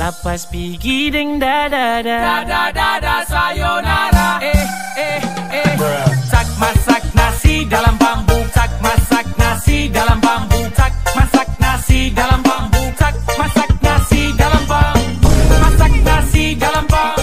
Tapas pigi ding da da da. Da da da da sayonara. Tak masak nasi dalam bambu. Tak masak nasi dalam bambu. Tak masak nasi dalam bambu. Tak masak nasi dalam bambu. Masak nasi dalam bambu.